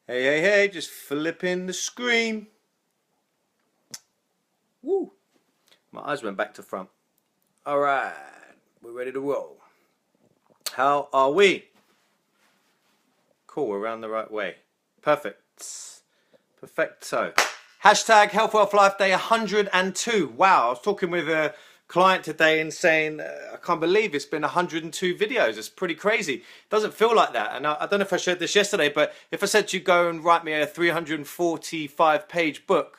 Hey, hey, hey, just flipping the screen. Woo! My eyes went back to front. All right, we're ready to roll. How are we? Cool, we're around the right way. Perfect. Perfecto. Hashtag Health Wealth Life Day 102. Wow, I was talking with a client today and saying, I can't believe it's been 102 videos. It's pretty crazy. It doesn't feel like that. And I don't know if I shared this yesterday, but if I said to you, go and write me a 345 page book,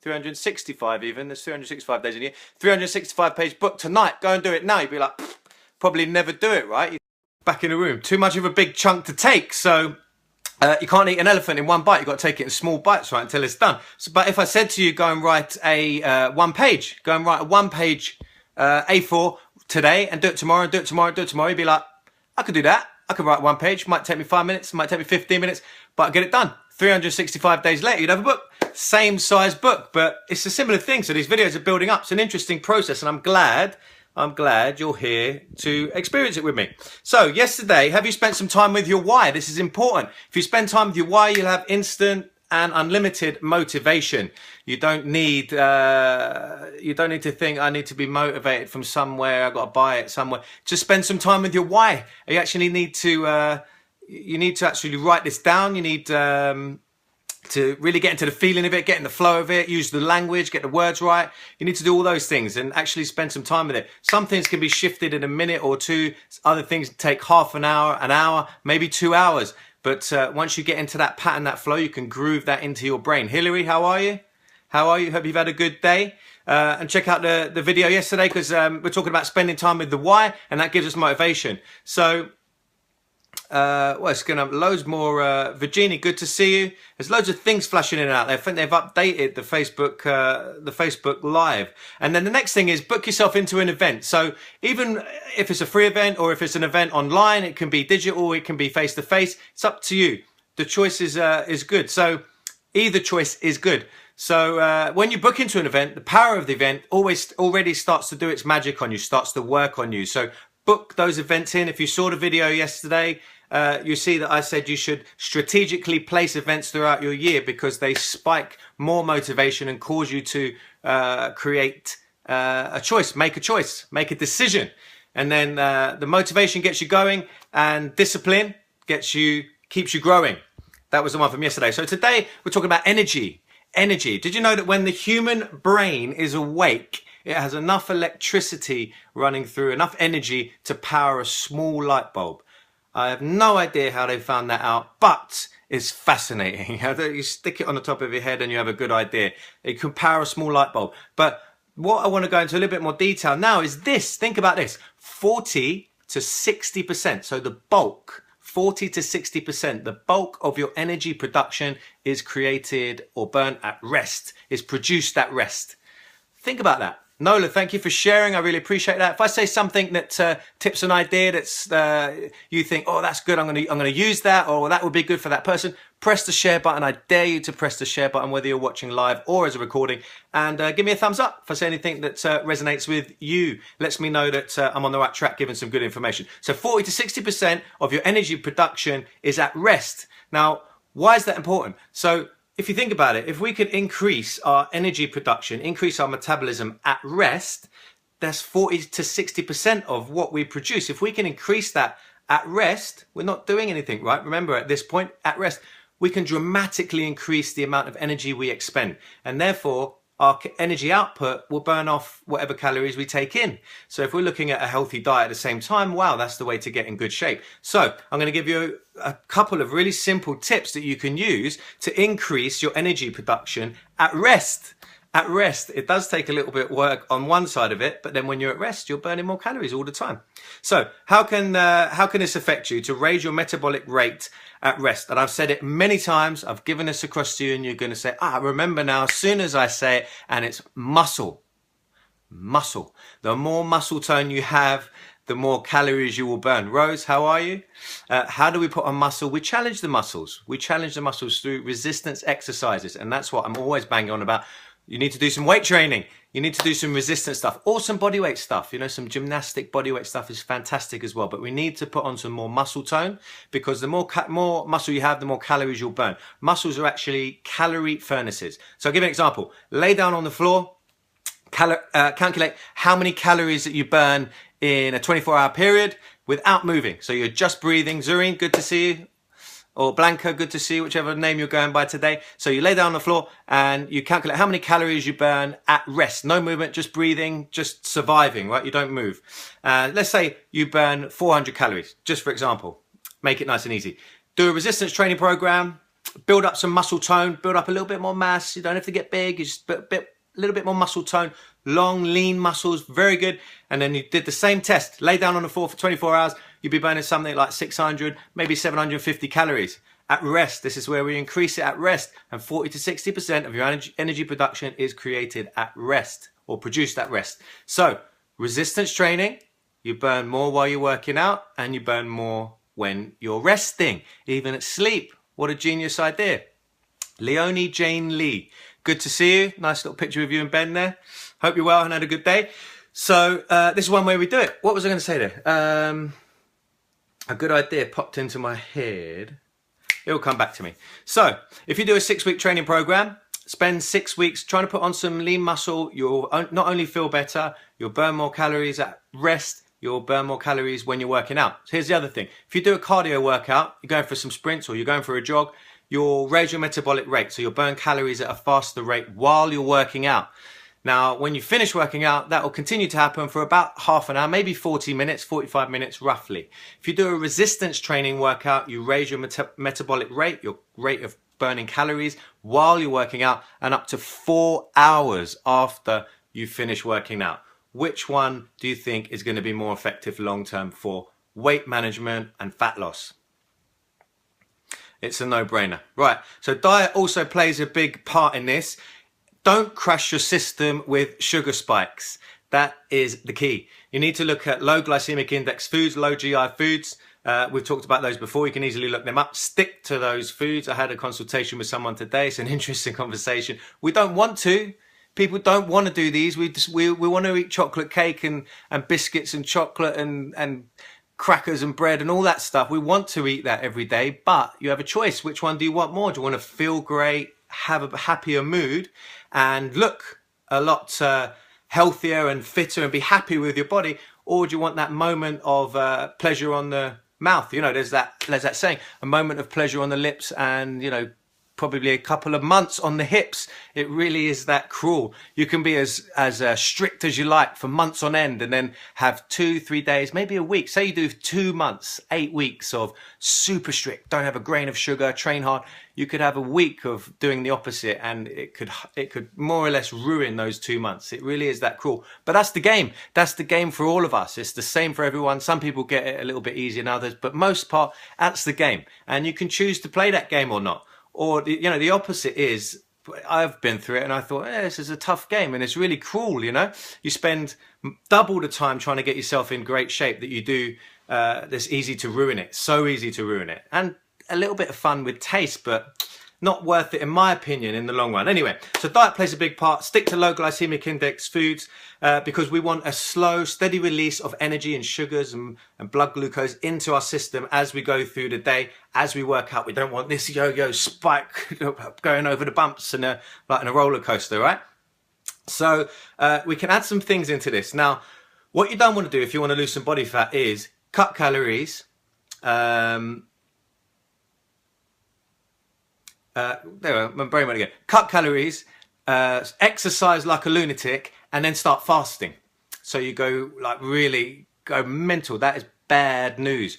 365 even, there's 365 days in a year, 365 page book tonight, go and do it now. You'd be like, probably never do it, right? You're back in the room. Too much of a big chunk to take. So you can't eat an elephant in one bite. You've got to take it in small bites, right, until it's done. So, but if I said to you, go and write a one page A4 today and do it tomorrow, and do it tomorrow, do it tomorrow, you'd be like, I could do that. I could write one page. Might take me 5 minutes, might take me 15 minutes, but I'll get it done. 365 days later, you'd have a book. Same size book, but it's a similar thing. So these videos are building up. It's an interesting process, and I'm glad you're here to experience it with me. So yesterday, have you spent some time with your why? This is important. If you spend time with your why, you'll have instant and unlimited motivation. You don't need to think, I need to be motivated from somewhere, I've got to buy it somewhere. Just spend some time with your why. You actually need to actually write this down. You need to really get into the feeling of it, get in the flow of it, use the language, get the words right. You need to do all those things and actually spend some time with it. Some things can be shifted in a minute or two. Other things take half an hour, maybe 2 hours. But once you get into that pattern, that flow, you can groove that into your brain. Hillary, how are you? How are you? Hope you've had a good day. And check out the video yesterday, because we're talking about spending time with the why, and that gives us motivation. So well, it's going to have loads more. Virginia, good to see you. There's loads of things flashing in and out there. I think they've updated the Facebook Live. And then the next thing is book yourself into an event. So even if it's a free event or if it's an event online, it can be digital, it can be face to face. It's up to you. The choice is good. So either choice is good. So when you book into an event, the power of the event already starts to do its magic on you, starts to work on you. So book those events in. If you saw the video yesterday, you see that I said you should strategically place events throughout your year because they spike more motivation and cause you to create a choice, make a decision. And then the motivation gets you going and discipline keeps you growing. That was the one from yesterday. So today we're talking about energy. Energy. Did you know that when the human brain is awake, it has enough electricity running through, enough energy to power a small light bulb? I have no idea how they found that out, but it's fascinating. You stick it on the top of your head and you have a good idea. It can power a small light bulb. But what I want to go into a little bit more detail now is this. Think about this. 40 to 60%. So the bulk, 40 to 60%, the bulk of your energy production is created or burnt at rest, is produced at rest. Think about that. Nola, thank you for sharing. I really appreciate that. If I say something that tips an idea that's you think, oh, that's good, I'm gonna use that, or that would be good for that person, press the share button. I dare you to press the share button, whether you're watching live or as a recording, and give me a thumbs up if I say anything that resonates with you. Lets me know that I'm on the right track, giving some good information. So 40 to 60% of your energy production is at rest. Now, why is that important? So if you think about it, if we could increase our energy production, increase our metabolism at rest, that's 40 to 60% of what we produce. If we can increase that at rest, we're not doing anything, right? Remember, at this point, at rest, we can dramatically increase the amount of energy we expend. And therefore, our energy output will burn off whatever calories we take in. So if we're looking at a healthy diet at the same time, wow, that's the way to get in good shape. So I'm going to give you a couple of really simple tips that you can use to increase your energy production at rest. At rest, it does take a little bit of work on one side of it, but then when you're at rest, you're burning more calories all the time. So how can this affect you to raise your metabolic rate at rest? And I've said it many times. I've given this across to you, and you're going to say, remember now, as soon as I say it, and it's muscle. Muscle. The more muscle tone you have, the more calories you will burn. Rose, how are you? How do we put on muscle? We challenge the muscles. We challenge the muscles through resistance exercises, and that's what I'm always banging on about. You need to do some weight training. You need to do some resistance stuff or some body weight stuff. You know, some gymnastic body weight stuff is fantastic as well. But we need to put on some more muscle tone, because the more muscle you have, the more calories you'll burn. Muscles are actually calorie furnaces. So I'll give you an example. Lay down on the floor, calculate how many calories that you burn in a 24-hour period without moving. So you're just breathing. Zureen, good to see you. Or Blanca, good to see you, whichever name you're going by today. So you lay down on the floor and you calculate how many calories you burn at rest. No movement, just breathing, just surviving, right? You don't move. Let's say you burn 400 calories, just for example. Make it nice and easy. Do a resistance training program, build up some muscle tone, build up a little bit more mass. You don't have to get big, you just a little bit more muscle tone. Long, lean muscles, very good. And then you did the same test. Lay down on the floor for 24 hours. You'd be burning something like 600, maybe 750 calories. At rest, this is where we increase it at rest. And 40 to 60% of your energy production is created at rest or produced at rest. So resistance training, you burn more while you're working out and you burn more when you're resting, even at sleep. What a genius idea. Leonie Jane Lee. Good to see you. Nice little picture of you and Ben there. Hope you're well and had a good day. So this is one way we do it. What was I going to say there? A good idea popped into my head. It will come back to me. So if you do a 6-week training program, spend 6 weeks trying to put on some lean muscle, you'll not only feel better, you'll burn more calories at rest, you'll burn more calories when you're working out. So here's the other thing. If you do a cardio workout, you're going for some sprints or you're going for a jog, you'll raise your metabolic rate. So you'll burn calories at a faster rate while you're working out. Now, when you finish working out, that will continue to happen for about half an hour, maybe 40 minutes, 45 minutes roughly. If you do a resistance training workout, you raise your metabolic rate, your rate of burning calories while you're working out, and up to 4 hours after you finish working out. Which one do you think is going to be more effective long-term for weight management and fat loss? It's a no-brainer. Right, so diet also plays a big part in this. Don't crash your system with sugar spikes. That is the key. You need to look at low glycemic index foods, low GI foods. We've talked about those before. You can easily look them up. Stick to those foods. I had a consultation with someone today. It's an interesting conversation. We don't want to. People don't want to do these. We want to eat chocolate cake and biscuits and chocolate and crackers and bread and all that stuff. We want to eat that every day, but you have a choice. Which one do you want more? Do you want to feel great, have a happier mood, and look a lot healthier and fitter and be happy with your body? Or do you want that moment of pleasure on the mouth? You know, there's that saying, a moment of pleasure on the lips and, you know, probably a couple of months on the hips. It really is that cruel. You can be as strict as you like for months on end and then have 2-3 days, maybe a week. Say you do 2 months, 8 weeks of super strict, don't have a grain of sugar, train hard. You could have a week of doing the opposite and it could more or less ruin those 2 months. It really is that cruel. But that's the game. That's the game for all of us. It's the same for everyone. Some people get it a little bit easier than others, but most part, that's the game. And you can choose to play that game or not. Or, you know, the opposite is, I've been through it and I thought, this is a tough game and it's really cruel, you know. You spend double the time trying to get yourself in great shape that you do, that's easy to ruin it. So easy to ruin it. And a little bit of fun with taste, but not worth it in my opinion in the long run. Anyway, so diet plays a big part. Stick to low glycemic index foods because we want a slow, steady release of energy and sugars and blood glucose into our system as we go through the day, as we work out. We don't want this yo-yo spike going over the bumps like in a roller coaster, right? So we can add some things into this. Now, what you don't want to do if you want to lose some body fat is cut calories, there, my brain went again. Cut calories, exercise like a lunatic, and then start fasting. So you go like really go mental. That is bad news.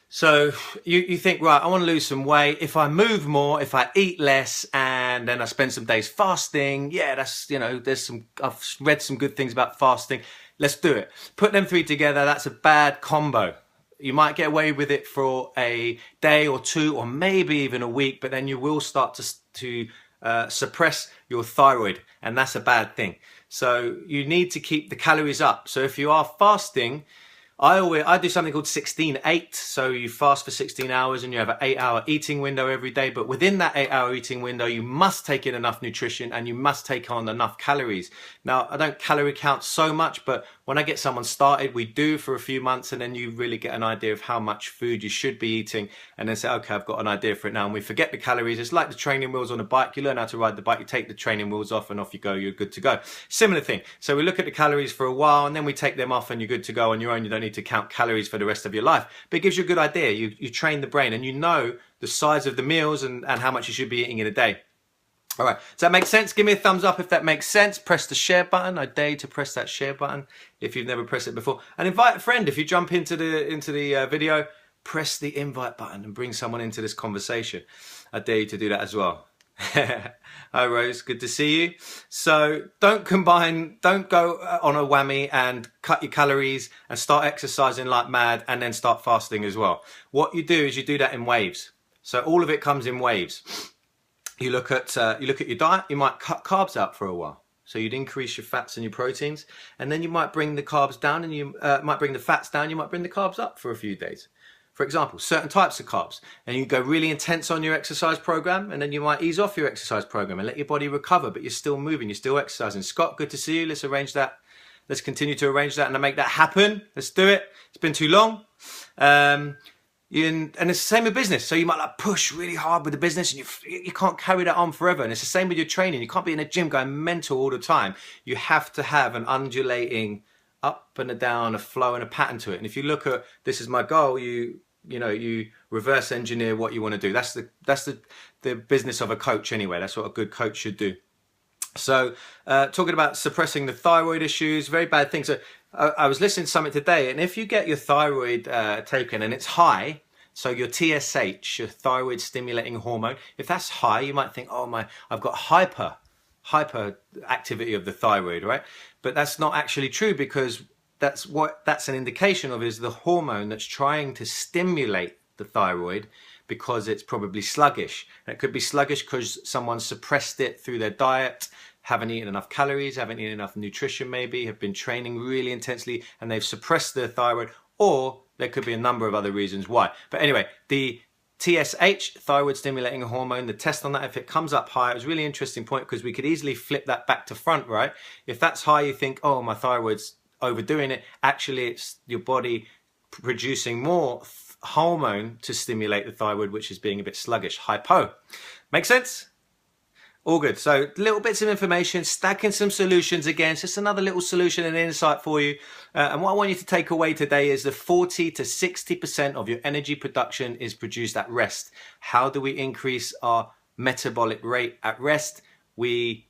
So you think, right, I want to lose some weight. If I move more, if I eat less, and then I spend some days fasting, yeah, that's, you know, I've read some good things about fasting. Let's do it. Put them three together. That's a bad combo. You might get away with it for a day or two, or maybe even a week, but then you will start to suppress your thyroid, and that's a bad thing. So you need to keep the calories up. So if you are fasting, I do something called 16-8. So you fast for 16 hours and you have an 8-hour eating window every day. But within that 8-hour eating window, you must take in enough nutrition and you must take on enough calories. Now, I don't calorie count so much, but when I get someone started, we do for a few months, and then you really get an idea of how much food you should be eating, and then say, okay, I've got an idea for it now. And we forget the calories. It's like the training wheels on a bike. You learn how to ride the bike, you take the training wheels off, and off you go, you're good to go. Similar thing. So we look at the calories for a while, and then we take them off, and you're good to go on your own. You don't need to count calories for the rest of your life. But it gives you a good idea. You train the brain, and you know the size of the meals and how much you should be eating in a day. All right, does that make sense? Give me a thumbs up if that makes sense. Press the share button. I dare you to press that share button if you've never pressed it before. And invite a friend. If you jump into the video, press the invite button and bring someone into this conversation. I dare you to do that as well. Hi Rose, good to see you. So don't go on a whammy and cut your calories and start exercising like mad and then start fasting as well. What you do is you do that in waves. So all of it comes in waves. You look at your diet. You might cut carbs out for a while, so you'd increase your fats and your proteins, and then you might bring the carbs down, and you might bring the fats down. You might bring the carbs up for a few days. For example, certain types of carbs, and you go really intense on your exercise program, and then you might ease off your exercise program and let your body recover, but you're still moving, you're still exercising. Scott, good to see you. Let's arrange that. Let's continue to arrange that and make that happen. Let's do it. It's been too long. And it's the same with business. So you might like push really hard with the business, and you can't carry that on forever. And it's the same with your training. You can't be in a gym going mental all the time. You have to have an undulating up and a down, a flow and a pattern to it. And if you look at, this is my goal, you reverse engineer what you want to do. That's the business of a coach anyway. That's what a good coach should do. So talking about suppressing the thyroid issues, very bad thing. So I was listening to something today, and if you get your thyroid taken and it's high, so your TSH, your thyroid stimulating hormone, if that's high, you might think, oh I've got hyper activity of the thyroid, right? But that's not actually true, because that's an indication of, is the hormone that's trying to stimulate the thyroid, because it's probably sluggish. And it could be sluggish because someone suppressed it through their diet, haven't eaten enough calories, haven't eaten enough nutrition maybe, have been training really intensely and they've suppressed their thyroid, or there could be a number of other reasons why. But anyway, the TSH, thyroid stimulating hormone, the test on that, if it comes up high, it was a really interesting point, because we could easily flip that back to front, right? If that's high, you think, oh, my thyroid's overdoing it. Actually, it's your body producing more hormone to stimulate the thyroid, which is being a bit sluggish. Hypo. Make sense? All good. So little bits of information, stacking some solutions again. It's just another little solution and insight for you. And what I want you to take away today is that 40 to 60% of your energy production is produced at rest. How do we increase our metabolic rate at rest? We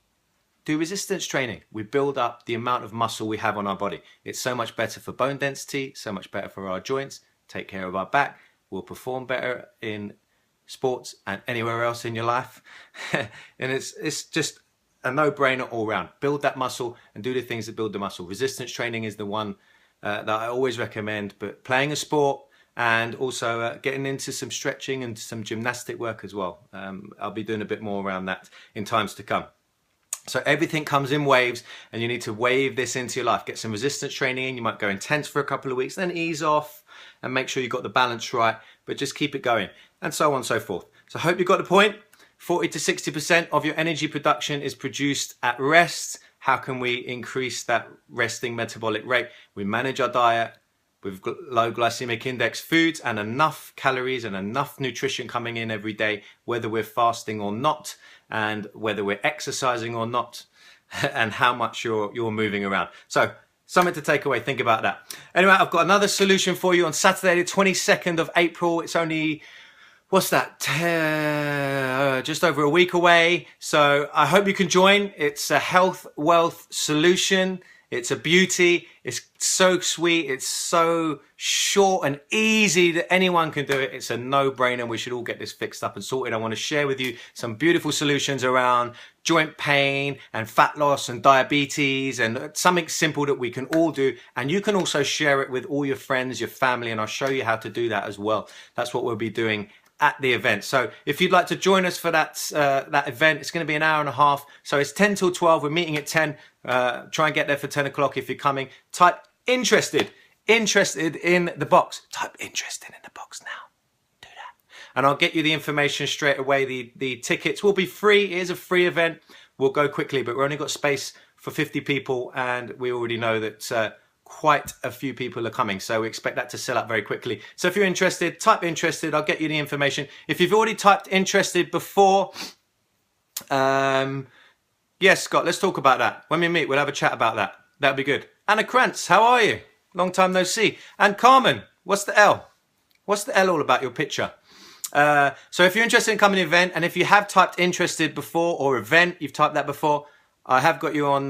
do resistance training. We build up the amount of muscle we have on our body. It's so much better for bone density, so much better for our joints, take care of our back. We'll perform better in sports and anywhere else in your life. And it's just a no-brainer all round. Build that muscle and do the things that build the muscle. Resistance training is the one that I always recommend, but playing a sport and also getting into some stretching and some gymnastic work as well. I'll be doing a bit more around that in times to come. So everything comes in waves, and you need to wave this into your life. Get some resistance training in. You might go intense for a couple of weeks, then ease off and make sure you've got the balance right, but just keep it going, and so on and so forth. So I hope you got the point. 40 to 60% of your energy production is produced at rest. How can we increase that resting metabolic rate? We manage our diet with low glycemic index foods and enough calories and enough nutrition coming in every day, whether we're fasting or not, and whether we're exercising or not, and how much you're moving around. So something to take away. Think about that. Anyway, I've got another solution for you on Saturday, the 22nd of April. It's only, what's that? Just over a week away. So I hope you can join. It's a health wealth solution. It's a beauty. It's so sweet. It's so short and easy that anyone can do it. It's a no-brainer. We should all get this fixed up and sorted. I want to share with you some beautiful solutions around joint pain and fat loss and diabetes, and something simple that we can all do. And you can also share it with all your friends, your family, and I'll show you how to do that as well. That's what we'll be doing at the event. So if you'd like to join us for that event, it's going to be an hour and a half. So it's 10 till 12. We're meeting at 10. Try and get there for 10 o'clock if you're coming. Type interested interested in the box. Type interested in the box now. Do that. And I'll get you the information straight away. The tickets will be free. It is a free event. We'll go quickly, but we've only got space for 50 people, and we already know that quite a few people are coming, so we expect that to sell out very quickly. So if you're interested, type interested. I'll get you the information. If you've already typed interested before, yes, Scott, let's talk about that. When we meet, we'll have a chat about that. That'd be good. Anna Krantz, how are you? Long time no see. And Carmen, what's the L? What's the L all about, your picture? So if you're interested in coming to the event, and if you have typed interested before, or event, you've typed that before, I have got you on,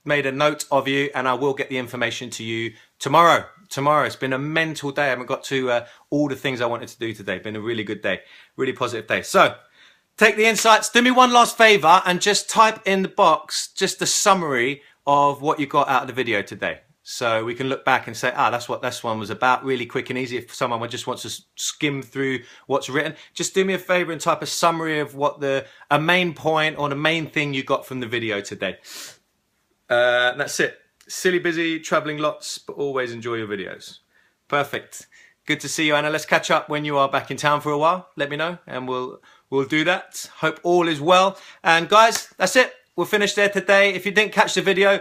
made a note of you, and I will get the information to you tomorrow. Tomorrow, it's been a mental day. I haven't got to all the things I wanted to do today. Been a really good day, really positive day. So take the insights. Do me one last favor and just type in the box just a summary of what you got out of the video today. So we can look back and say, that's what this one was about. Really quick and easy. If someone just wants to skim through what's written, just do me a favor and type a summary of what a main point or the main thing you got from the video today. That's it. Silly busy, traveling lots, but always enjoy your videos. Perfect. Good to see you, Anna. Let's catch up when you are back in town for a while. Let me know, and we'll do that. Hope all is well. And guys, that's it. We'll finish there today. If you didn't catch the video,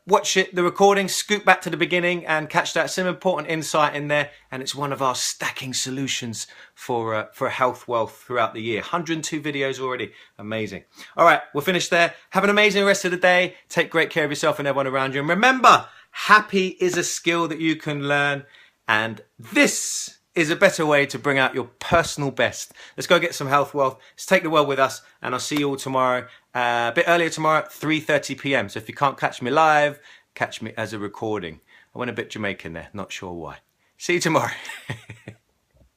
watch the recording, scoot back to the beginning and catch that. Some important insight in there, and it's one of our stacking solutions for health wealth throughout the year. 102 videos already. Amazing. All right, we'll finish there. Have an amazing rest of the day. Take great care of yourself and everyone around you. And remember, happy is a skill that you can learn, and this is a better way to bring out your personal best. Let's go get some health wealth. Let's take the world with us, and I'll see you all tomorrow, a bit earlier tomorrow at 3:30 p.m. So if you can't catch me live, catch me as a recording. I went a bit Jamaican there, not sure why. See you tomorrow.